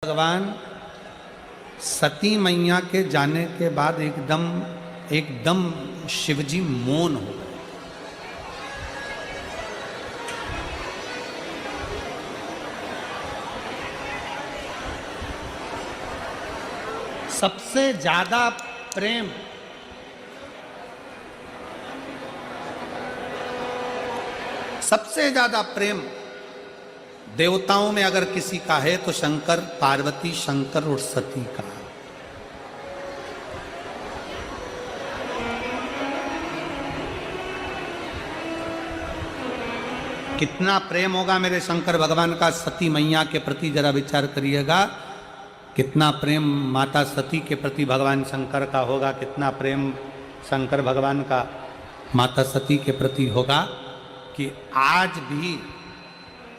भगवान सती मैया के जाने के बाद एकदम शिवजी मौन हो गए। सबसे ज्यादा प्रेम देवताओं में अगर किसी का है तो शंकर, पार्वती, शंकर और सती का। कितना प्रेम होगा मेरे शंकर भगवान का सती मैया के प्रति, जरा विचार करिएगा। कितना प्रेम माता सती के प्रति भगवान शंकर का होगा, कितना प्रेम शंकर भगवान का माता सती के प्रति होगा कि आज भी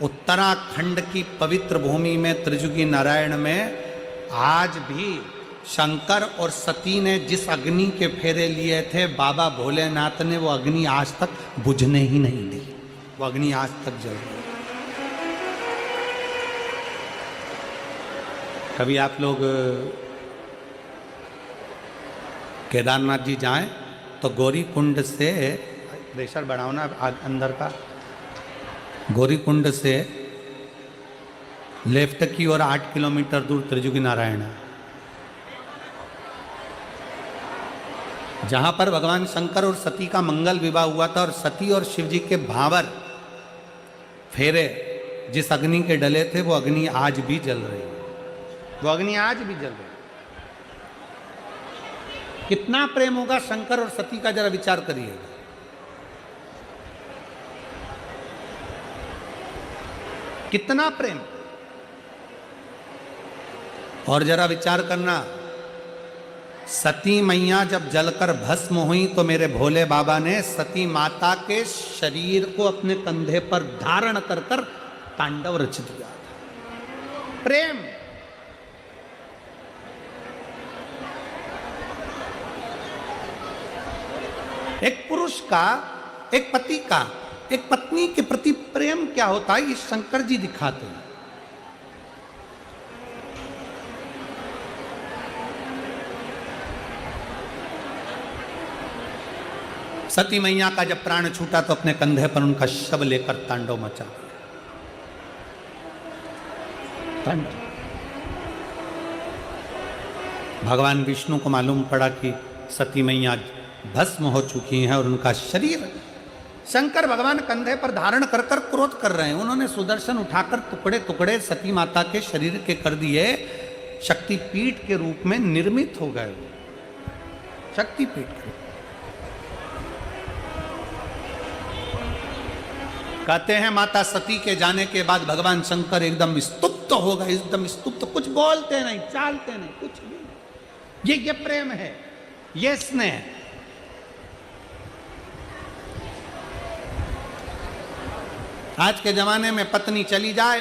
उत्तराखंड की पवित्र भूमि में त्रिजुगी नारायण में आज भी शंकर और सती ने जिस अग्नि के फेरे लिए थे, बाबा भोलेनाथ ने वो अग्नि आज तक बुझने ही नहीं दी। वो अग्नि आज तक जल रही। कभी आप लोग केदारनाथ जी जाएं तो गौरी कुंड से, प्रेशर बढ़ाओ ना अंदर का, गौरी कुंड से लेफ्ट की ओर 8 किलोमीटर दूर त्रिजुगी नारायण है, जहां पर भगवान शंकर और सती का मंगल विवाह हुआ था। और सती और शिवजी के भावर फेरे जिस अग्नि के डले थे, वो अग्नि आज भी जल रही है। वो अग्नि आज भी जल रही है। कितना प्रेम होगा शंकर और सती का, जरा विचार करिएगा। कितना प्रेम। और जरा विचार करना, सती मैया जब जलकर भस्म हुई तो मेरे भोले बाबा ने सती माता के शरीर को अपने कंधे पर धारण कर कर तांडव रच दिया था। प्रेम। एक पुरुष का, एक पति का एक पत्नी के प्रति प्रेम क्या होता है, ये शंकर जी दिखाते हैं। सती मैया का जब प्राण छूटा तो अपने कंधे पर उनका शव लेकर तांडव मचा दिया। भगवान विष्णु को मालूम पड़ा कि सती मैया भस्म हो चुकी हैं और उनका शरीर शंकर भगवान कंधे पर धारण कर कर क्रोध कर रहे हैं। उन्होंने सुदर्शन उठाकर टुकड़े टुकड़े सती माता के शरीर के कर दिए। शक्तिपीठ के रूप में निर्मित हो गए। शक्तिपीठ कहते हैं माता सती के जाने के बाद भगवान शंकर एकदम स्तुप्त हो गए, एकदम स्तुप्त, कुछ बोलते नहीं, चालते नहीं, कुछ भी। ये प्रेम है, ये स्नेह। आज के जमाने में पत्नी चली जाए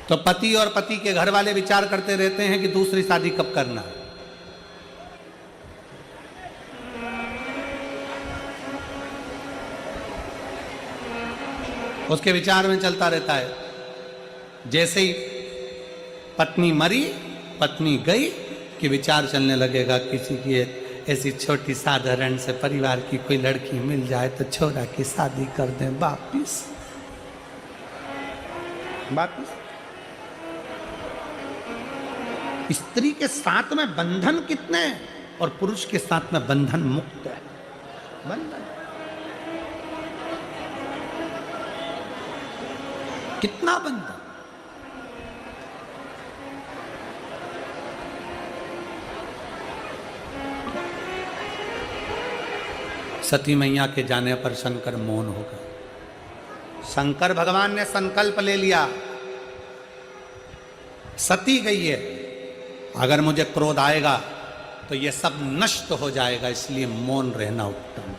तो पति और पति के घर वाले विचार करते रहते हैं कि दूसरी शादी कब करना है। उसके विचार में चलता रहता है। जैसे ही पत्नी मरी, पत्नी गई, कि विचार चलने लगेगा किसी की ऐसी छोटी साधारण से परिवार की कोई लड़की मिल जाए तो छोरा की शादी कर दें वापिस। स्त्री के साथ में बंधन कितने और पुरुष के साथ में बंधन मुक्त है। बंधन कितना बंधन। सती मैया के जाने पर शंकर मौन हो गए। शंकर भगवान ने संकल्प ले लिया, सती गई है, अगर मुझे क्रोध आएगा तो ये सब नष्ट हो जाएगा, इसलिए मौन रहना उत्तम।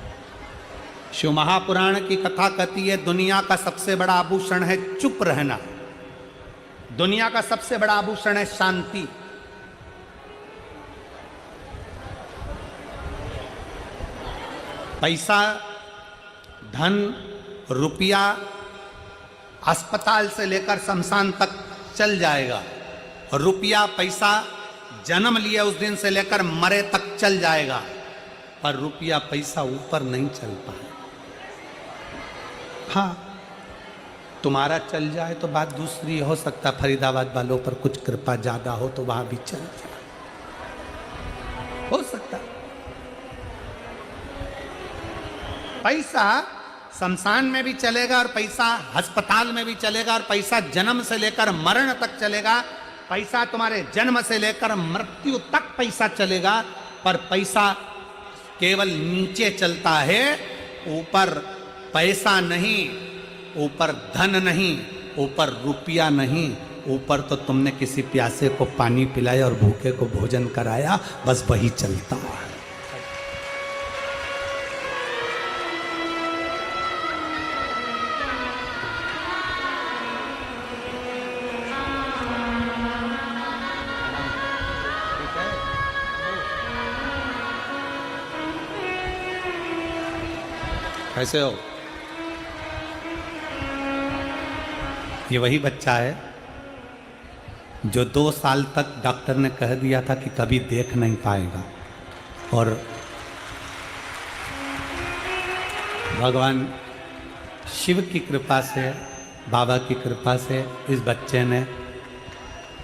शिव महापुराण की कथा कहती है, दुनिया का सबसे बड़ा आभूषण है चुप रहना। दुनिया का सबसे बड़ा आभूषण है शांति। पैसा, धन, रुपया अस्पताल से लेकर शमशान तक चल जाएगा, और रुपया पैसा जन्म लिया उस दिन से लेकर मरे तक चल जाएगा, पर रुपया पैसा ऊपर नहीं चल पाए। हाँ, तुम्हारा चल जाए तो बात दूसरी, हो सकता फरीदाबाद वालों पर कुछ कृपा ज्यादा हो तो वहां भी चल जाए, हो सकता। पैसा शमशान में भी चलेगा, और पैसा अस्पताल में भी चलेगा, और पैसा जन्म से लेकर मरण तक चलेगा। पैसा तुम्हारे जन्म से लेकर मृत्यु तक पैसा चलेगा, पर पैसा केवल नीचे चलता है, ऊपर पैसा नहीं, ऊपर धन नहीं, ऊपर रुपया नहीं, ऊपर तो तुमने किसी प्यासे को पानी पिलाया और भूखे को भोजन कराया, बस वही चलता है। कैसे हो? ये वही बच्चा है जो 2 साल तक डॉक्टर ने कह दिया था कि कभी देख नहीं पाएगा, और भगवान शिव की कृपा से, बाबा की कृपा से इस बच्चे ने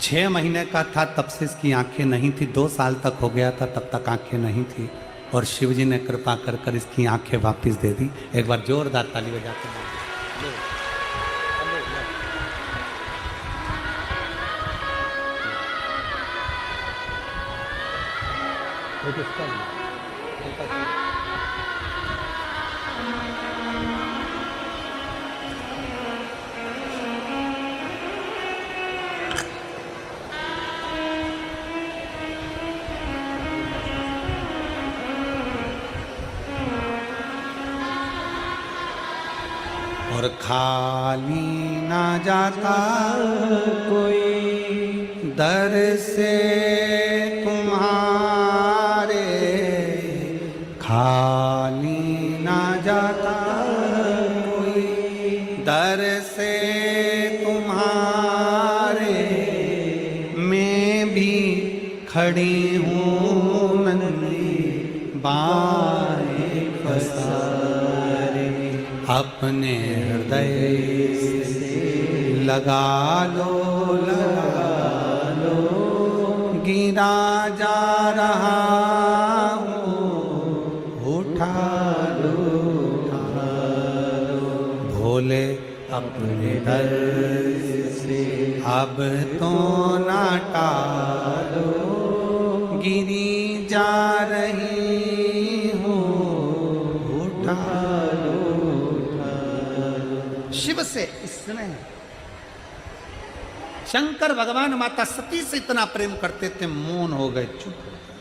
6 महीने का था तब से इसकी आंखें नहीं थी, 2 साल तक हो गया था तब तक आंखें नहीं थी, और शिव जी ने कृपा कर कर इसकी आंखें वापस दे दी। एक बार जोरदार ताली बजाते हैं। और खाली ना जाता कोई दर से तुम्हारे, खाली ना जाता कोई दर से तुम्हारे, मैं भी खड़ी हूँ नंदी बारे पसारे, अपने हृदय से लगा लो गिरा जा रहा हूँ, उठा लो भोले अपने दर से अब तो ना टालो, गिरी जा रही हूँ, उठा लो। शिव से इसने शंकर भगवान माता सती से इतना प्रेम करते थे, मौन हो गए, चुप हो गए।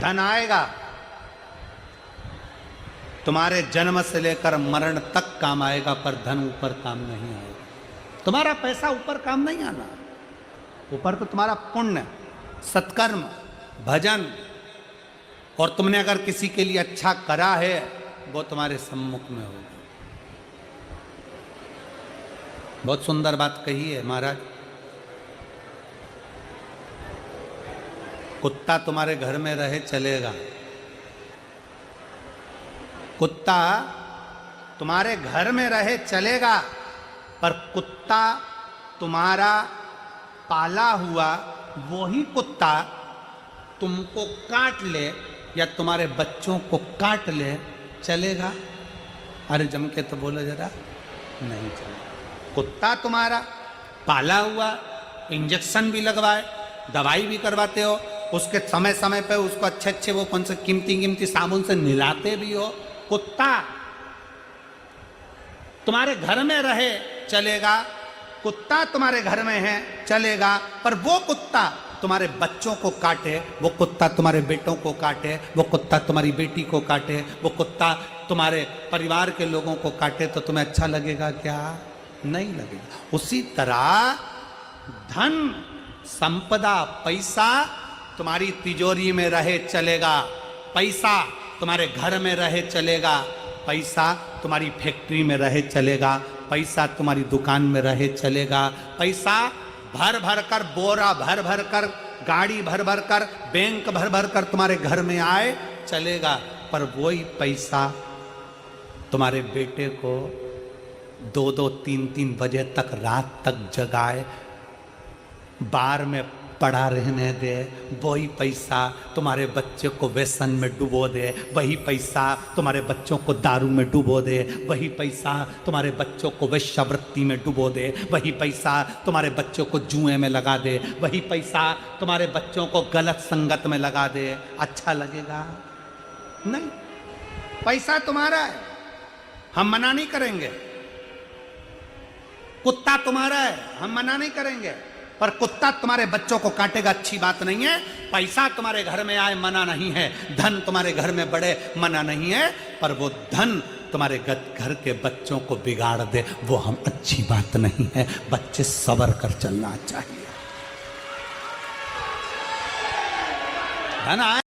धन आएगा, तुम्हारे जन्म से लेकर मरण तक काम आएगा, पर धन ऊपर काम नहीं आएगा। तुम्हारा पैसा ऊपर काम नहीं आना, ऊपर तो तुम्हारा पुण्य, सत्कर्म, भजन, और तुमने अगर किसी के लिए अच्छा करा है वो तुम्हारे सम्मुख में होगा। बहुत सुंदर बात कही है महाराज। कुत्ता तुम्हारे घर में रहे चलेगा, कुत्ता तुम्हारे घर में रहे चलेगा, पर कुत्ता तुम्हारा पाला हुआ वही कुत्ता तुमको काट ले या तुम्हारे बच्चों को काट ले, चलेगा? अरे जम के तो बोलो जरा, नहीं चलेगा। कुत्ता तुम्हारा पाला हुआ, इंजेक्शन भी लगवाए, दवाई भी करवाते हो, उसके समय समय पे उसको अच्छे अच्छे वो कौन से कीमती साबुन से नहलाते भी हो, कुत्ता तुम्हारे घर में रहे चलेगा, कुत्ता तुम्हारे घर में है चलेगा, पर वो कुत्ता तुम्हारे बच्चों को काटे, वो कुत्ता तुम्हारे बेटों को काटे, वो कुत्ता तुम्हारी बेटी को काटे, वो कुत्ता तुम्हारे परिवार के लोगों को काटे, तो तुम्हें अच्छा लगेगा क्या? नहीं लगेगा। उसी तरह धन, संपदा, पैसा तुम्हारी तिजोरी में रहे चलेगा, पैसा तुम्हारे घर में रहे चलेगा, पैसा तुम्हारी फैक्ट्री में रहे चलेगा, पैसा तुम्हारी दुकान में रहे चलेगा, पैसा भर भर कर, बोरा भर भर कर, गाड़ी भर भर कर, बैंक भर भर कर तुम्हारे घर में आए चलेगा, पर वही पैसा तुम्हारे बेटे को 2-2, 3-3 बजे तक रात तक जगाए, बार में पड़ा रहने दे, वही पैसा तुम्हारे बच्चे को व्यसन में डुबो दे, वही पैसा तुम्हारे बच्चों को दारू में डुबो दे, वही पैसा तुम्हारे बच्चों को वेश्यावृत्ति में डुबो दे, वही पैसा तुम्हारे बच्चों को जुए में लगा दे, वही पैसा तुम्हारे बच्चों को गलत संगत में लगा दे, अच्छा लगेगा? नहीं। पैसा तुम्हारा है, हम मना नहीं करेंगे। कुत्ता तुम्हारा है, हम मना नहीं करेंगे, पर कुत्ता तुम्हारे बच्चों को काटेगा, अच्छी बात नहीं है। पैसा तुम्हारे घर में आए मना नहीं है, धन तुम्हारे घर में बढ़े मना नहीं है, पर वो धन तुम्हारे घर के बच्चों को बिगाड़ दे, वो हम अच्छी बात नहीं है। बच्चे सब्र कर चलना चाहिए। धन आए